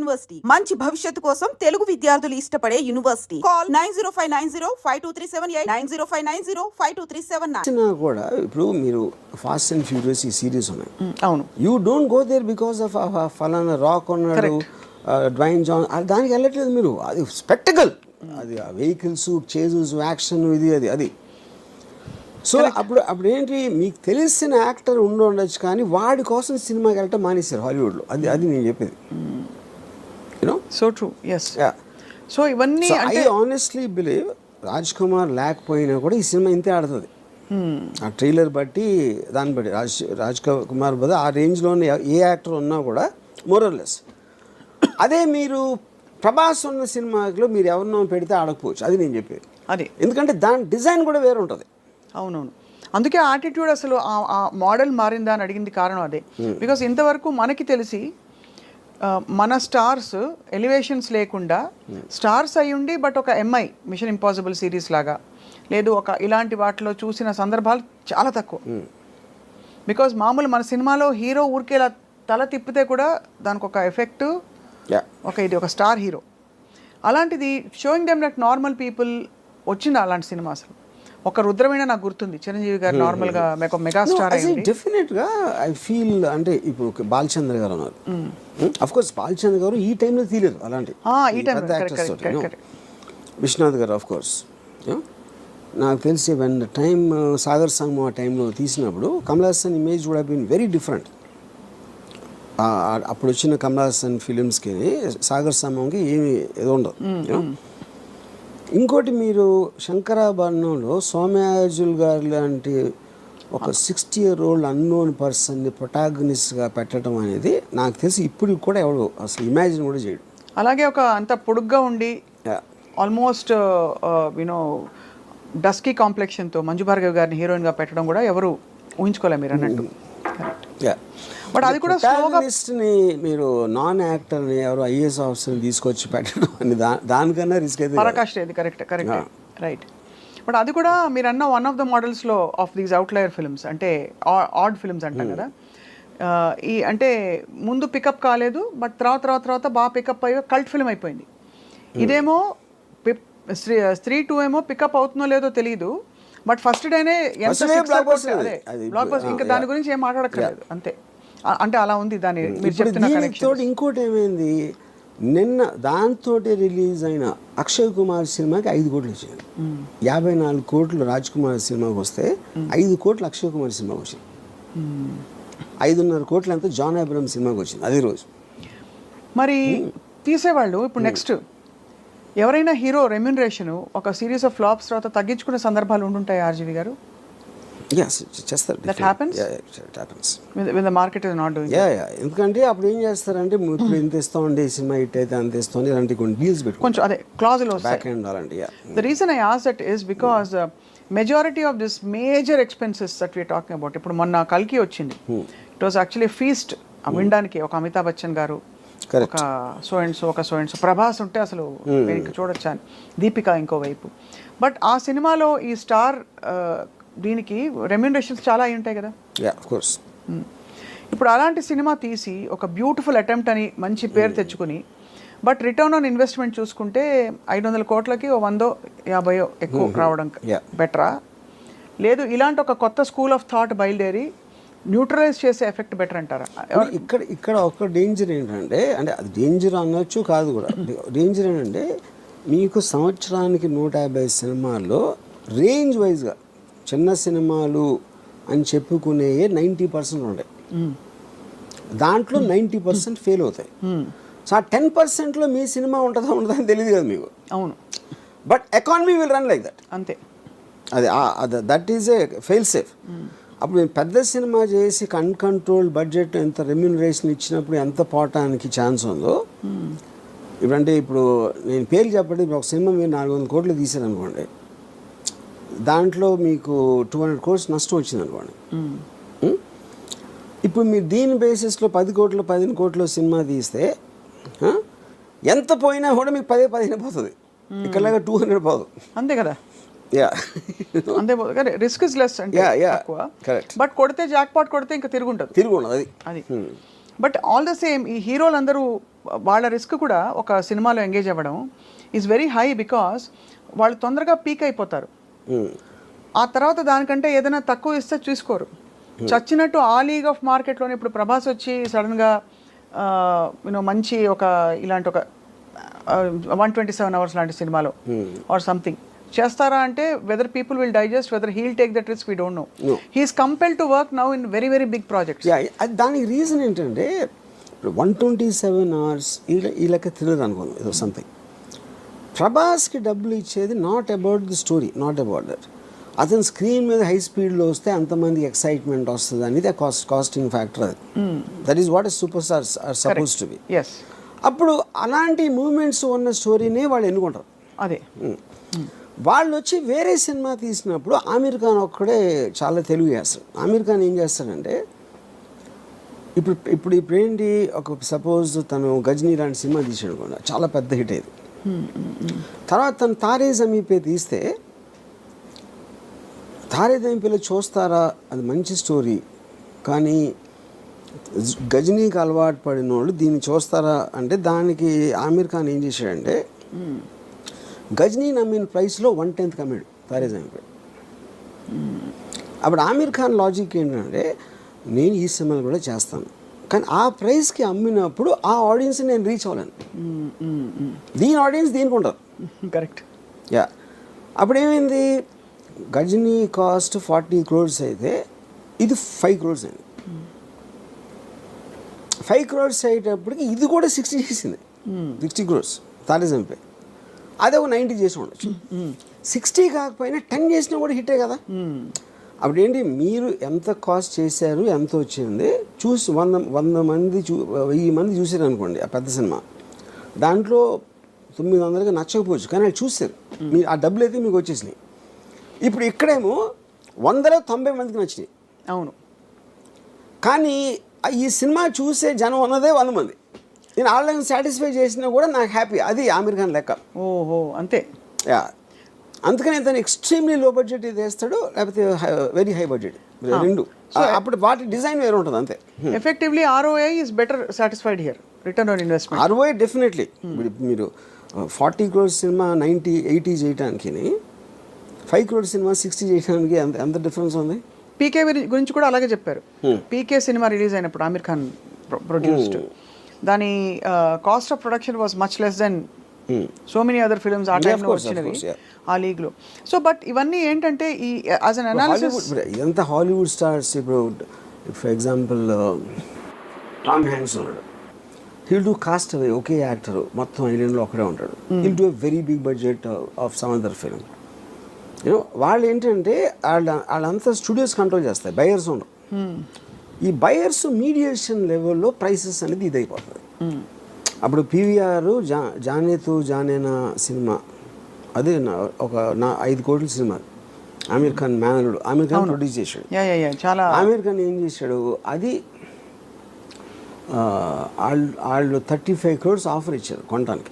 University మంచి భవిష్యత్తు కోసం తెలుగు విద్యార్థులు ఇష్టపడే యూనివర్సిటీ. కాల్ 9059052378 9059052379. కూడా ఇప్పుడు మీరు ఫాస్ట్ అండ్ ఫ్యూరియస్ ఈ సిరీస్ ఉన్నాయి. అవును, you don't go there because of ఫలానా రాక్ ఉన్నాడు, డ్వైన్ జాన్, దానికి వెళ్ళట్లేదు మీరు. అది స్పెక్టకల్, అది వెహికల్స్, చేజెస్, యాక్షన్, ఇది అది అది సో అప్పుడు ఏంటి, మీకు తెలిసిన యాక్టర్ ఉండొచ్చు కానీ వాడి కోసం సినిమాకి వెళ్ళటం మానేశారు హాలీవుడ్లో. అది నేను చెప్పేది. You know, so true. Yes. So ఇవన్నీ I honestly believe Raj Kumar లేకపోయినా కూడా ఈ సినిమా ఇంతే ఆడుతుంది. ఆ ట్రైలర్ బట్టి దాన్ని బట్టి రాజ్ కుమార్ బదులు ఆ రేంజ్లోనే ఏ యాక్టర్ ఉన్నా కూడా మోరల్లెస్. అదే మీరు ప్రభాస్ ఉన్న సినిమాలో మీరు ఎవరినో పెడితే ఆడకపోవచ్చు. అది నేను చెప్పేది. అది ఎందుకంటే దాని డిజైన్ కూడా వేరే ఉంటుంది. అవునవును, అందుకే ఆటిట్యూడ్ అసలు ఆ మోడల్ మారిందా అని అడిగింది కారణం అదే. బికాస్ ఇంతవరకు మనకి తెలిసి మన స్టార్స్ ఎలివేషన్స్ లేకుండా స్టార్స్ అయ్యుండి బట్ ఒక ఎంఐ మిషన్ ఇంపాసిబుల్ సిరీస్ లాగా లేదు ఒక ఇలాంటి వాటిలో చూసిన సందర్భాలు చాలా తక్కువ. బికాజ్ మామూలు మన సినిమాలో హీరో ఊరికేలా తల తిప్పితే కూడా దానికి ఒక ఎఫెక్ట్, ఇది ఒక స్టార్ హీరో. అలాంటిది showing them like normal people వచ్చింది అలాంటి సినిమా. అసలు ఒక రుద్రమైన నాకు గుర్తుంది, చిరంజీవి గారు నార్మల్గా మెగా స్టార్ అయ్యింది. డెఫినెట్గా ఐ ఫీల్ అంటే ఇప్పుడు బాలచంద్ర గారు ఉన్నారు. అఫ్ కోర్స్ బాలచంద్ర గారు ఈ టైంలో తీయలేదు అలాంటి విశ్వనాథ్ గారు. ఆఫ్ కోర్స్ నాకు తెలిసి వెన్ ద టైమ్ సాగర్ సంగమం ఆ టైంలో తీసినప్పుడు Kamal Haasan image would have been very different. అప్పుడు వచ్చిన కమల్ హాసన్ ఫిలిమ్స్కి సాగర్ సంగమంకి ఏమి ఏదో ఉండదు. ఇంకోటి మీరు శంకరాభరణంలో సోమయాజుల్ గారు లాంటి ఒక 60-year-old అన్నోన్ పర్సన్ని ప్రొటాగనిస్ట్గా పెట్టడం అనేది నాకు తెలిసి ఇప్పుడు కూడా ఎవడు అసలు ఇమాజిన్ కూడా చేయడు. అలాగే ఒక అంత పొడుగ్గా ఉండి ఆల్మోస్ట్ యూనో డస్కీ కాంప్లెక్షన్తో మంజు భార్గవ్ గారిని హీరోయిన్గా పెట్టడం కూడా ఎవరు ఊహించుకోలేరు మీరు అన్నట్టు. బట్ అది కూడా ప్రొటాగనిస్ట్ని మీరు నాన్ యాక్టర్ని ఎవరు ఐఏఎస్ ఆఫీసర్ని తీసుకొచ్చి పెట్టడం అని దానికన్నా రిస్క్ అయితే పరాకాష్ట. ఇది కరెక్ట్ రైట్. బట్ అది కూడా మీరు అన్న వన్ ఆఫ్ ద మోడల్స్లో ఆఫ్ దీస్ అవుట్లయర్ ఫిల్మ్స్, అంటే ఆడ్ ఫిల్మ్స్ అంటాం కదా. ఈ అంటే ముందు పికప్ కాలేదు బట్ తర్వాత బాగా పికప్ అయ్యి కల్ట్ ఫిల్మ్ అయిపోయింది. ఇదేమో స్త్రీ 2 ఏమో పికప్ అవుతుందో లేదో తెలియదు బట్ ఫస్ట్ డేనే బ్లాక్ బస్టర్. ఇంకా దాని గురించి ఏం మాట్లాడక్కర్లేదు అంతే. అంటే అలా ఉంది దాని మీరు చెప్తున్న కనెక్షన్. ఇంకోటి ఏమైంది, నిన్న దాంతో రిలీజ్ అయిన అక్షయ్ కుమార్ సినిమాకి 5 కోట్లు వచ్చాయి. 54 కోట్లు రాజ్ కుమార్ సినిమాకి వస్తే 5 కోట్లు అక్షయ్ కుమార్ సినిమాకి వచ్చింది. 5.5 కోట్లు అంతా జాన్ అబ్రహం సినిమాకి వచ్చింది అదే రోజు. మరి తీసేవాళ్ళు ఇప్పుడు నెక్స్ట్ ఎవరైనా హీరో రెమ్యూనరేషన్ ఒక సిరీస్ ఆఫ్ ఫ్లాప్స్ తర్వాత తగ్గించుకునే సందర్భాలు ఉంటుంటాయి ఆర్జీవి గారు? చేస్తారు. That happens? Yeah, it happens. When the market is not doing yeah. ఎందుకంటే అప్పుడు ఏం చేస్తారంటే ఇప్పుడు ఇంత ఇస్తామండి సినిమా హిట్ అయితే అంత ఇస్తామని ఇలాంటి కొన్ని డీల్స్ పెట్టుకుంటారు. కొంచెం అదే క్లాజులు బ్యాక్ ఎండ్ అలాంటి. The reason I asked that is because majority of this major expenses that we are talking about, ఇప్పుడు మొన్న కల్కి వచ్చింది. It was actually a feast. వినడానికి ఒక అమితాబ్ బచ్చన్ గారు, ఒక సో అండ్ సో ప్రభాస్ ఉంటే అసలు చూడొచ్చా అని, దీపిక ఇంకోవైపు. బట్ ఆ సినిమాలో ఈ స్టార్ దీనికి రెమ్యూనరేషన్స్ చాలా అయి ఉంటాయి కదా. ఇప్పుడు అలాంటి సినిమా తీసి ఒక బ్యూటిఫుల్ అటెంప్ట్ అని మంచి పేరు తెచ్చుకుని బట్ రిటర్న్ ఆన్ ఇన్వెస్ట్మెంట్ చూసుకుంటే 500 కోట్లకి 150 ఎక్కువ రావడం బెటరా, లేదు ఇలాంటి ఒక కొత్త స్కూల్ ఆఫ్ థాట్ బయలుదేరి న్యూట్రలైజ్ చేసే ఎఫెక్ట్ బెటర్ అంటారా? ఇక్కడ ఒక డేంజర్ ఏంటంటే, అంటే అది డేంజర్ అనొచ్చు కాదు కూడా, డేంజర్ ఏంటంటే మీకు సంవత్సరానికి 150 సినిమాల్లో రేంజ్ వైజ్గా చిన్న సినిమాలు అని చెప్పుకునే 90% ఉంటాయి. దాంట్లో 90% ఫెయిల్ అవుతాయి. సో ఆ 10%లో మీ సినిమా ఉంటుందా అని తెలియదు కదా మీకు. అవును, but economy will run like that. అంతే. అది that is a fail safe. అప్పుడు మేము పెద్ద సినిమా చేసి అన్కంట్రోల్డ్ బడ్జెట్ ఎంత రెమ్యూనరేషన్ ఇచ్చినప్పుడు ఎంత పోవటానికి ఛాన్స్ ఉందో. ఇప్పుడంటే ఇప్పుడు నేను పేరు చెప్పండి, ఒక సినిమా మీరు 400 కోట్లు తీసారనుకోండి, దాంట్లో మీకు 200 crores నష్టం వచ్చింది అనుకోండి. ఇప్పుడు మీరు దీని బేసిస్లో 10 కోట్లు 15 కోట్లు సినిమా తీస్తే ఎంత పోయినా కూడా మీకు 10-15 పోతుంది. ఇక్కడలాగా 200 పోదు. అంతే కదా. అంతే రిస్క్ ఇస్ లెస్ అంటే బట్ కొడితే జాక్ పాట్ కొడితే ఇంకా తిరుగుంటుంది అది. బట్ ఆల్ ద సేమ్ ఈ హీరోలు అందరూ వాళ్ళ రిస్క్ కూడా ఒక సినిమాలో ఎంగేజ్ అవ్వడం ఈజ్ వెరీ హై బికాస్ వాళ్ళు తొందరగా పీక్ అయిపోతారు. ఆ తర్వాత దానికంటే ఏదైనా తక్కువ ఇస్తే చూసుకోరు. చచ్చినట్టు ఆ లీగ్ ఆఫ్ మార్కెట్లోనే ఇప్పుడు ప్రభాస్ వచ్చి సడన్గా యూనో మంచి ఒక ఇలాంటి ఒక 127 hours లాంటి సినిమాలో ఆర్ సంథింగ్ చేస్తారా అంటే whether people will digest, whether he'll take that risk we don't know. He's compel to work now in very very big projects. దానికి రీజన్ ఏంటంటే 127 hours ఈ లెక్క తెలియదు అనుకోండి ఏదో సంథింగ్. ప్రభాస్కి డబ్బులు ఇచ్చేది not about the story, not about that. అతను స్క్రీన్ మీద హై స్పీడ్లో వస్తే అంతమందికి ఎక్సైట్మెంట్ వస్తుంది అనేది కాస్టింగ్ ఫ్యాక్టర్. అది that is what super stars are suppose to be. అప్పుడు అలాంటి మూమెంట్స్ ఉన్న స్టోరీనే వాళ్ళు ఎన్నుకుంటారు. అదే వాళ్ళు వచ్చి వేరే సినిమా తీసినప్పుడు ఆమీర్ ఖాన్ ఒక్కడే చాలా తెలుగు చేస్తాడు. ఆమీర్ ఖాన్ ఏం చేస్తాడంటే ఇప్పుడు ఏంటి, ఒక సపోజ్ తను గజనీ లాంటి సినిమా తీసాడు కూడా చాలా పెద్ద హిట్ అయ్యేది. తర్వాత తను తారే జమీ పే తీస్తే తారే జమీ పేలో చూస్తారా అది మంచి స్టోరీ, కానీ గజనీకి అలవాటు పడిన వాళ్ళు దీన్ని చూస్తారా అంటే దానికి ఆమీర్ ఖాన్ ఏం చేశాడంటే గజనీ నమ్మిన ప్రైస్లో 1/10 కమ్మాడు తారే జమీ పే. అప్పుడు ఆమీర్ ఖాన్ లాజిక్ ఏంటంటే నేను ఈ సినిమాలు కూడా చేస్తాను, కానీ ఆ ప్రైస్కి అమ్మినప్పుడు ఆ ఆడియన్స్ నేను రీచ్ అవ్వలేను. దీని ఆడియన్స్ దీనికి ఉంటారు. కరెక్ట్. అప్పుడు ఏమైంది, గజనీ కాస్ట్ 40 crores అయితే ఇది 5 crores అయింది. 5 crores అయ్యేటప్పటికి ఇది కూడా 60 చేసింది. 60 crores తారే జమీ పే. అదే ఒక 90 చేసి ఉండొచ్చు. 60 కాకపోయినా 10 చేసినా కూడా హిట్టే కదా. అప్పుడు ఏంటి, మీరు ఎంత కాస్ట్ చేశారు ఎంత వచ్చింది చూసి 100 మంది 1000 మంది చూసారు అనుకోండి ఆ పెద్ద సినిమా, దాంట్లో 900కి నచ్చకపోవచ్చు, కానీ వాళ్ళు చూసారు, మీరు ఆ డబ్బులు అయితే మీకు వచ్చేసినాయి. ఇప్పుడు ఇక్కడేమో 100లో 90 మందికి నచ్చినాయి. అవును, కానీ ఈ సినిమా చూసే జనం ఉన్నదే 100 మంది. నేను వాళ్ళని సాటిస్ఫై చేసినా కూడా నాకు హ్యాపీ. అది ఆమీర్ ఖాన్ లెక్క. ఓహో అంతే. అందుకని తను ఎక్స్ట్రీమ్లీ లో బడ్జెట్ ఇది వేస్తాడు, లేకపోతే వెరీ హై బడ్జెట్, రెండు. అప్పుడు వాటి డిజైన్ వేరే ఉంటుంది అంతే. Effectively ROI is better satisfied here, return on investment. ROI definitely. మీరు 40 crores సినిమా 90-80 చేయడానికి, 5 crores సినిమా 60 చేయడానికి ఎంత డిఫరెన్స్ ఉంది. పీకే గురించి కూడా అలాగే చెప్పారు. పీకే సినిమా రిలీజ్ అయినప్పుడు ఆమీర్ ఖాన్ ప్రొడ్యూస్డ్, దాని cost of production was much less than so many other films ఆ టైంలో వచ్చినవి ఆ లీగ్లో. సో బట్ ఇవన్నీ ఏంటంటే ఈ యాజ్ అన్ అనాలిసిస్ ఇదంతా హాలీవుడ్ స్టార్స్. ఇప్పుడు ఫర్ ఎగ్జాంపుల్ టామ్ హ్యాంక్స్ ఉన్నాడు, హీల్ డూ కాస్ట్ అవే, ఒకే యాక్టర్ మొత్తం ఐలాండ్లో ఒకడే ఉంటాడు. He'll do a very big budget of some other film. You know వాళ్ళు ఏంటంటే వాళ్ళంతా స్టూడియోస్ కంట్రోల్ చేస్తాయి, బయర్స్ ఉండరు. ఈ బయర్స్ మీడియేషన్ లెవెల్లో ప్రైసెస్ అనేది ఇది అయిపోతుంది. అప్పుడు PVR జానేతు జానేనా సినిమా, అదే ఒక 5 కోట్ల సినిమా, ఆమీర్ ఖాన్ మేనలుడు, ఆమీర్ ఖాన్ ప్రొడ్యూస్ చేశాడు. చాలా ఆమీర్ ఖాన్ ఏం చేశాడు, అది వాళ్ళు 35 crores ఆఫర్ ఇచ్చారు కొనడానికి.